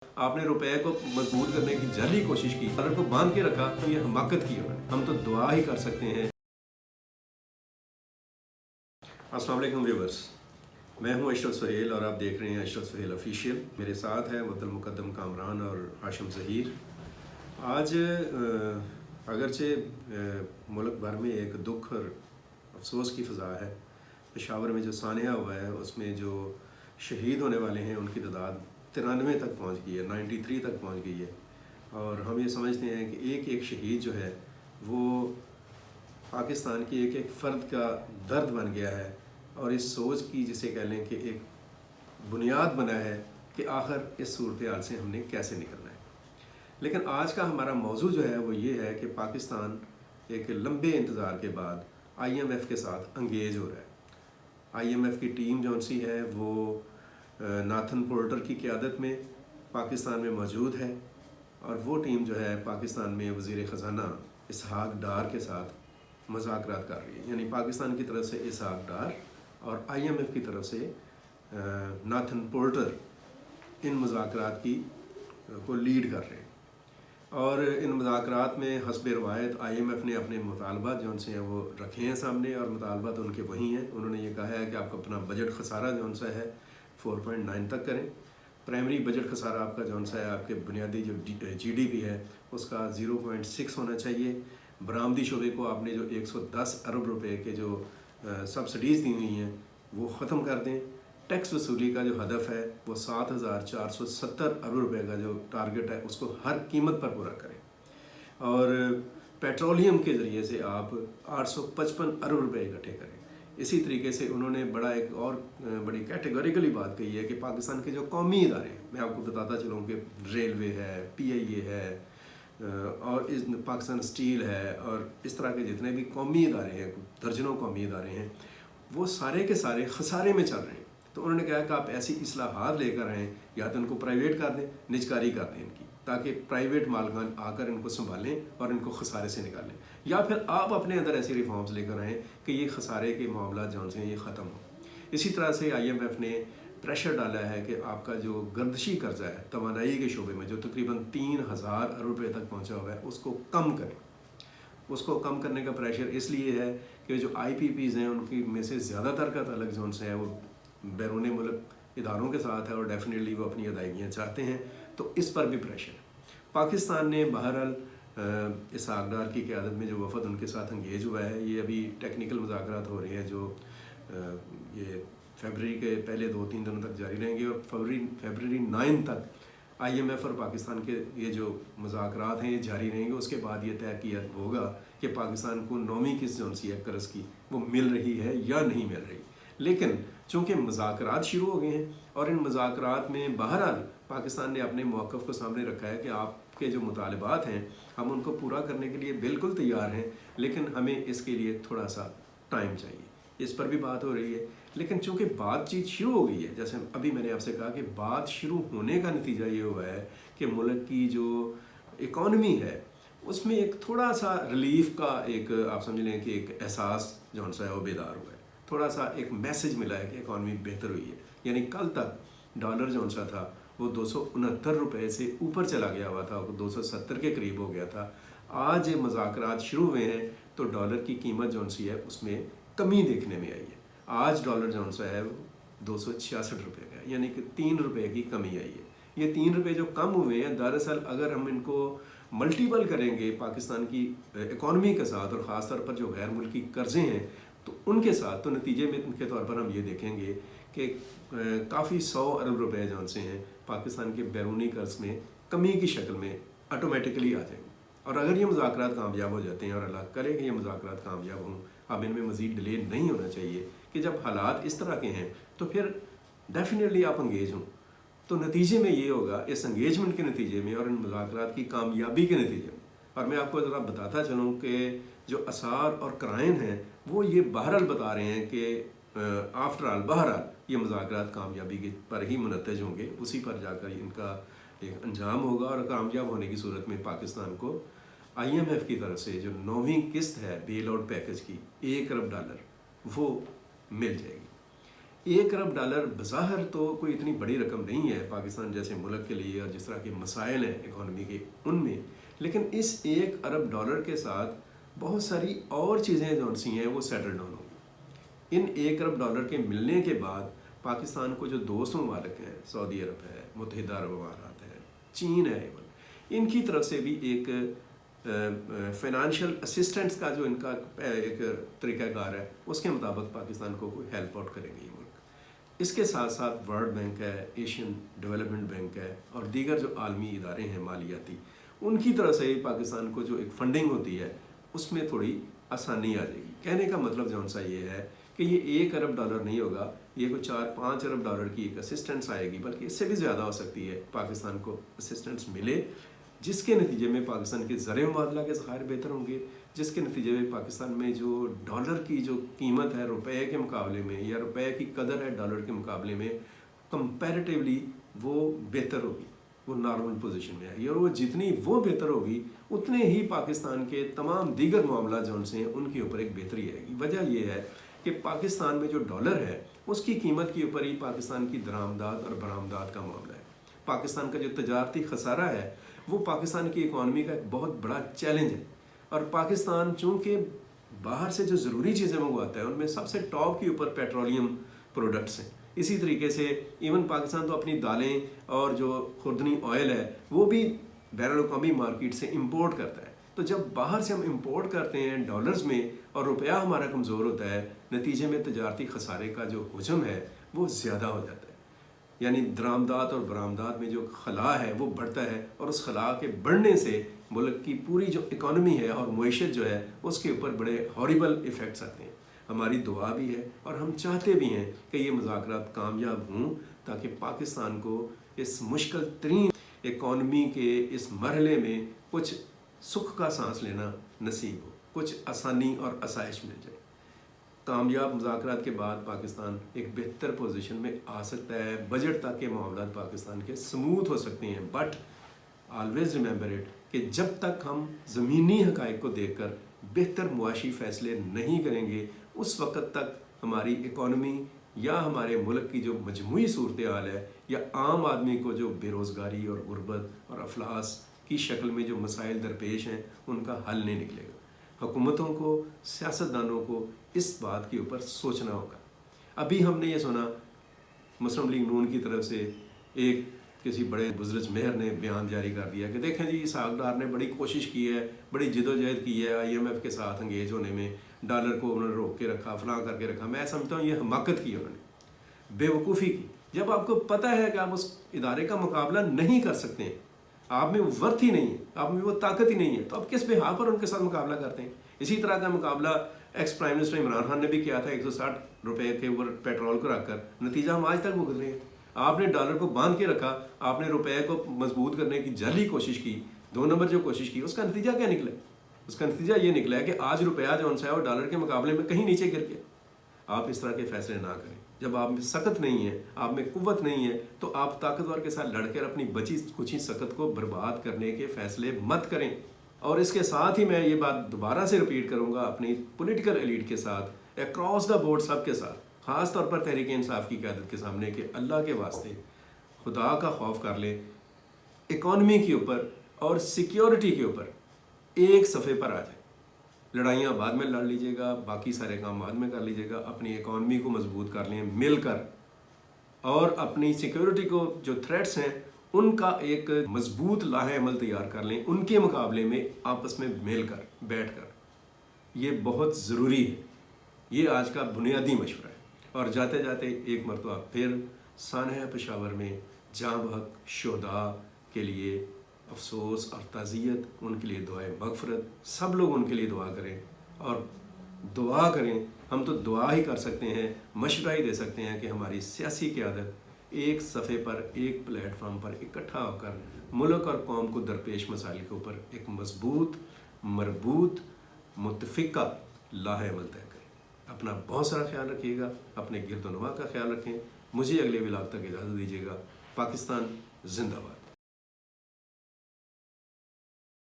आपने रुपए को मजबूत करने की जाली कोशिश की, डॉलर को बांध के रखा, तो ये हमाकत की उन्होंने। हम तो दुआ ही कर सकते हैं। अस्सलाम वालेकुम व्यूअर्स, मैं हूं अशरफ सुहेल और आप देख रहे हैं अशरफ सुहेल ऑफिशियल। मेरे साथ है मुअत्तल मुक़द्दम कामरान और हाशिम ज़हीर। आज अगरचे मुल्क भर में एक दुख और अफसोस की फ़ज़ा है। पेशावर में जो सानिया हुआ है उसमें जो शहीद होने वाले हैं उनकी तादाद 93 तक पहुंच गई है, 93 तक पहुंच गई है। और हम ये समझते हैं कि एक एक शहीद जो है वो पाकिस्तान की एक एक फ़र्द का दर्द बन गया है और इस सोच की, जिसे कह लें कि एक बुनियाद बना है कि आखिर इस सूरत हाल से हमने कैसे निकलना है। लेकिन आज का हमारा मौजू जो है वो ये है कि पाकिस्तान एक लंबे इंतज़ार के बाद IMF के साथ अंगेज हो रहा है। IMF की टीम जो सी है वो नाथन पोर्टर की क़यादत में पाकिस्तान में मौजूद है और वो टीम जो है पाकिस्तान में वज़ीर ख़ज़ाना इसहाक़ डार के साथ मुज़ाकरात कर रही है। यानी पाकिस्तान की तरफ से इसहाक़ डार और IMF की तरफ से नाथन पोर्टर इन मुज़ाकरात की को लीड कर रहे हैं। और इन मुज़ाकरात में हस्ब रवायत IMF ने अपने मुतालबात जो उनसे हैं वो रखे हैं सामने, और मुतालबात उनके वही हैं। उन्होंने ये कहा है कि आप अपना बजट खसारा जो उनसा है 4.9 तक करें। प्राइमरी बजट खसारा आपका जो सा है, आपके बुनियादी जो GDP है उसका 0.6 होना चाहिए। बरामदी शोबे को आपने जो 110 अरब रुपए के जो सब्सिडीज़ दी हुई हैं वो ख़त्म कर दें। टैक्स वसूली का जो हदफ है वो 7,470 अरब रुपए का जो टारगेट है उसको हर कीमत पर पूरा करें। और पेट्रोलियम के ज़रिए से आप 855 अरब रुपए इकट्ठे करें। इसी तरीके से उन्होंने एक और बड़ी कैटेगोरिकली बात कही है कि पाकिस्तान के जो कौमी इदारे हैं, मैं आपको बताता चलूँ कि रेलवे है, PIA है और इस पाकिस्तान स्टील है और इस तरह के जितने भी कौमी इदारे हैं, दर्जनों कौमी इदारे हैं, वो सारे के सारे खसारे में चल रहे हैं। तो उन्होंने कहा कि आप ऐसी इस्लाहात लेकर आएँ, या तो इनको प्राइवेट कर दें, निजकारी कर दें इनकी, ताकि प्राइवेट मालकान आकर इनको संभालें और इनको खसारे से निकालें, या फिर आप अपने अंदर ऐसी रिफॉर्म्स लेकर आएँ कि ये खसारे के मामला जो हैं ये ख़त्म हो। इसी तरह से IMF ने प्रेशर डाला है कि आपका जो गर्दशी कर्जा है तवानाई के शोबे में, जो तकरीबन 3,000 अरब रुपये तक पहुँचा हुआ है, उसको कम करें। उसको कम करने का प्रेशर इसलिए है कि जो IPPs हैं उनकी में से ज़्यादातर का ताल्लुक जो उनसे है वो बैरून मुल्क इदारों के साथ है और डेफिनेटली वो अपनी अदायगियाँ चाहते हैं, तो इस पर भी प्रेशर है। पाकिस्तान ने बहरहाल इसहाक़ डार की क़यादत में जो वफ़द उनके साथ इंगेज हुआ है, ये अभी टेक्निकल मुज़ाकरात हो रहे हैं जो ये फरवरी के पहले 2-3 दिनों तक जारी रहेंगे और फरवरी 9 तक IMF और पाकिस्तान के ये जो मुज़ाकरात हैं ये जारी रहेंगे। उसके बाद ये तय किया होगा कि पाकिस्तान को 9वीं किस्त जो सी है कर्ज़ की वो मिल रही है या नहीं मिल रही। लेकिन चूँकि मुज़ाकरात शुरू हो गए हैं और इन मुज़ाकरात में बहरहाल पाकिस्तान ने अपने मौक़िफ़ को सामने रखा है कि आपके जो मुतालबात हैं हम उनको पूरा करने के लिए बिल्कुल तैयार हैं, लेकिन हमें इसके लिए थोड़ा सा टाइम चाहिए। इस पर भी बात हो रही है। लेकिन चूँकि बातचीत शुरू हो गई है, जैसे अभी मैंने आपसे कहा कि बात शुरू होने का नतीजा ये हुआ है कि मुल्क की जो इकॉनमी है उसमें एक थोड़ा सा रिलीफ का एक आप समझ लें कि एक एहसास जो सा है वो बेदार हुआ है। थोड़ा सा एक मैसेज मिला है कि इकॉनमी बेहतर हुई है। यानी कल तक डॉलर जो सा था वो 269 रुपये से ऊपर चला गया हुआ था, वो 270 के करीब हो गया था। आज मुज़ाकरात शुरू हुए हैं तो डॉलर की कीमत जो सी है उसमें कमी देखने में आई है। आज डॉलर जो सा है 266 रुपये का है, यानी कि 3 रुपये की कमी आई है। ये 3 रुपये जो कम हुए हैं, दरअसल अगर हम इनको मल्टीपल करेंगे पाकिस्तान की इकॉनमी के साथ और ख़ास तौर पर जो गैर मुल्की कर्ज़े हैं तो उनके साथ, तो नतीजे में के तौर पर हम ये देखेंगे कि काफ़ी 100 अरब रुपये जो से हैं पाकिस्तान के बैरूनी कर्ज़ में कमी की शक्ल में ऑटोमेटिकली आ जाएंगे। और अगर ये मुज़ाकरात कामयाब हो जाते हैं, और अल्लाह करे कि ये मुज़ाकरात कामयाब हों, अब इनमें मज़ीद डिले नहीं होना चाहिए कि जब हालात इस तरह के हैं तो फिर डेफिनेटली आप इंगेज हों। तो नतीजे में ये होगा, इस इंगेजमेंट के नतीजे में और इन मुज़ाकरात की कामयाबी के नतीजे में, और मैं आपको ज़रा बताता चलूँ कि जो आसार और कराइन हैं वो ये बहरहाल बता रहे हैं कि आफ्टर ऑल बहरहाल ये मुज़ाकरात कामयाबी के पर ही मुनत्तज होंगे, उसी पर जाकर इनका एक अंजाम होगा। और कामयाब होने की सूरत में पाकिस्तान को IMF की तरफ से जो 9वीं किस्त है बेल आउट पैकेज की $1 अरब वो मिल जाएगी। 1 अरब डॉलर बज़ाहिर तो कोई इतनी बड़ी रकम नहीं है पाकिस्तान जैसे मुल्क के लिए, और जिस तरह के मसाइल हैं इकॉनमी के उनमें, लेकिन इस 1 अरब डॉलर के साथ बहुत सारी और चीज़ें जो सी हैं वो सेटल डाउन होंगी। इन 1 अरब डॉलर के मिलने के बाद पाकिस्तान को जो दोस्त ममालिक हैं, सऊदी अरब है, मुत्तहिदा अरब अमारात है, चीन है, इनकी तरफ से भी एक फाइनेंशियल असिस्टेंस का जो इनका एक तरीक़ाकार है उसके मुताबिक पाकिस्तान को कोई हेल्प आउट करेंगे ये मुल्क। इसके साथ साथ वर्ल्ड बैंक है, एशियन डेवलपमेंट बैंक है और दीगर जो आलमी इदारे हैं मालियाती, उनकी तरफ से पाकिस्तान को जो एक फंडिंग होती है उसमें थोड़ी आसानी आ जाएगी। कहने का मतलब जौन सा ये है कि ये 1 अरब डॉलर नहीं होगा, ये कोई 4-5 अरब डॉलर की एक असिस्टेंस आएगी, बल्कि इससे भी ज़्यादा हो सकती है। पाकिस्तान को असिस्टेंस मिले जिसके नतीजे में पाकिस्तान के ज़र मुबादला के ज़खायर बेहतर होंगे, जिसके नतीजे में पाकिस्तान में जो डॉलर की जो कीमत है रुपए के मुकाबले में, या रुपए की कदर है डॉलर के मुकाबले में, कंपैरेटिवली वो बेहतर होगी, वो नॉर्मल पोजीशन में आएगी। और वो जितनी वो बेहतर होगी उतने ही पाकिस्तान के तमाम दीगर मामला जौन से हैं उनके ऊपर एक बेहतरी आएगी। वजह यह है कि पाकिस्तान में जो डॉलर है उसकी कीमत के ऊपर ही पाकिस्तान की दरामदाद और बरामदाद का मामला है। पाकिस्तान का जो तजारती खसारा है वो पाकिस्तान की इकॉनमी का एक बहुत बड़ा चैलेंज है। और पाकिस्तान चूँकि बाहर से जो ज़रूरी चीज़ें मंगवाता है उनमें सबसे टॉप के ऊपर पेट्रोलियम प्रोडक्ट्स हैं। इसी तरीके से इवन पाकिस्तान तो अपनी दालें और जो खुर्दनी ऑयल है वो भी बैनुल-अक़वामी मार्केट से इंपोर्ट करता है। तो जब बाहर से हम इंपोर्ट करते हैं डॉलर्स में और रुपया हमारा कमज़ोर होता है, नतीजे में तजारती खसारे का जो हुजम है वो ज़्यादा हो जाता है। यानी दरामदात और बरामदात में जो खला है वो बढ़ता है, और उस खला के बढ़ने से मुल्क की पूरी जो इकॉनमी है और मईशत जो है उसके ऊपर बड़े हॉरिबल इफ़ेक्ट्स आते हैं। हमारी दुआ भी है और हम चाहते भी हैं कि ये मुज़ाकरात कामयाब हों, ताकि पाकिस्तान को इस मुश्किल तरीन इकॉनमी के इस मरहले में कुछ सुख का सांस लेना नसीब हो, कुछ आसानी और आसाइश मिल जाए। कामयाब मुज़ाकरात के बाद पाकिस्तान एक बेहतर पोजीशन में आ सकता है, बजट तक के मामला पाकिस्तान के स्मूथ हो सकते हैं। बट ऑलवेज़ रिमेंबर इट कि जब तक हम ज़मीनी हक़ाइक़ को देखकर बेहतर मुआशी फ़ैसले नहीं करेंगे उस वक़्त तक हमारी इकॉनमी या हमारे मुल्क की जो मजमूई सूरत हाल है, या आम आदमी को जो बेरोज़गारी और गुर्बत और अफलास की शक्ल में जो मसाइल दरपेश हैं उनका हल नहीं निकलेगा। हुकूमतों को, सियासतदानों को इस बात के ऊपर सोचना होगा। अभी हमने ये सुना मुस्लिम लीग नून की तरफ से एक किसी बड़े बुज़ुर्ग मेहर ने बयान जारी कर दिया कि देखें जी, इसहाक डार ने बड़ी कोशिश की है, बड़ी जिदोजहद की है IMF के साथ अंगेज होने में, डॉलर को उन्होंने रोक के रखा, फलां करके रखा। मैं समझता हूँ ये हमाकत की उन्होंने, बेवकूफ़ी की। जब आपको पता है कि आप उस इदारे का मुकाबला नहीं कर सकते हैं, आप में वो वर्थ ही नहीं है, आप में वो ताकत ही नहीं है, तो आप किस बिहार पर उनके साथ मुकाबला करते हैं। इसी तरह का मुकाबला ex prime minister Imran Khan ने भी किया था 160 रुपये के ऊपर पेट्रोल को रखकर। नतीजा हम आज तक भुगत रहे हैं। आपने डॉलर को बांध के रखा, आपने रुपये को मजबूत करने की जाली कोशिश की, 2 नंबर जो कोशिश की, उसका नतीजा क्या निकला? उसका नतीजा ये निकला है कि आज रुपया जो है वो डॉलर के मुकाबले में कहीं नीचे गिर गया। आप इस तरह के फैसले ना करें। जब आप में सकत नहीं है, आप में कुव्वत नहीं है, तो आप ताकतवर के साथ लड़कर अपनी बची कुछ ही सकत को बर्बाद करने के फैसले मत करें। और इसके साथ ही मैं ये बात दोबारा से रिपीट करूँगा अपनी पॉलिटिकल एलीट के साथ, अक्रॉस द बोर्ड सब के साथ, ख़ास तौर पर तहरीक इंसाफ की क़यादत के सामने, कि अल्लाह के वास्ते खुदा का खौफ कर ले, इकॉनमी के ऊपर और सिक्योरिटी के ऊपर एक सफ़े पर आ जाए। लड़ाइयाँ बाद में लड़ लीजिएगा, बाकी सारे काम बाद में कर लीजिएगा। अपनी इकॉनमी को मजबूत कर लें मिलकर, और अपनी सिक्योरिटी को जो थ्रेट्स हैं उनका एक मजबूत लाहे अमल तैयार कर लें, उनके मुकाबले में आपस में मिलकर बैठ कर। ये बहुत ज़रूरी है, ये आज का बुनियादी मशवरा है। और जाते जाते एक मरतबा फिर सानह पेशावर में जाँ बहक शोदा के लिए अफसोस और ताज़ियत, उनके लिए दुआए मग़फ़िरत, सब लोग उनके लिए दुआ करें और दुआ करें। हम तो दुआ ही कर सकते हैं, मशवरा ही दे सकते हैं कि हमारी सियासी क़यादत एक सफ़े पर, एक प्लेटफार्म पर इकट्ठा होकर मुल्क और कौम को दरपेश मसाइल के ऊपर एक मजबूत, मरबूत, मुत्तफ़िक़ा लाहे अमल तय करें। अपना बहुत सारा ख्याल रखिएगा, अपने गिरदोनवा का ख्याल रखें। मुझे अगले व्लॉग तक इजाज़त दीजिएगा। पाकिस्तान जिंदाबाद।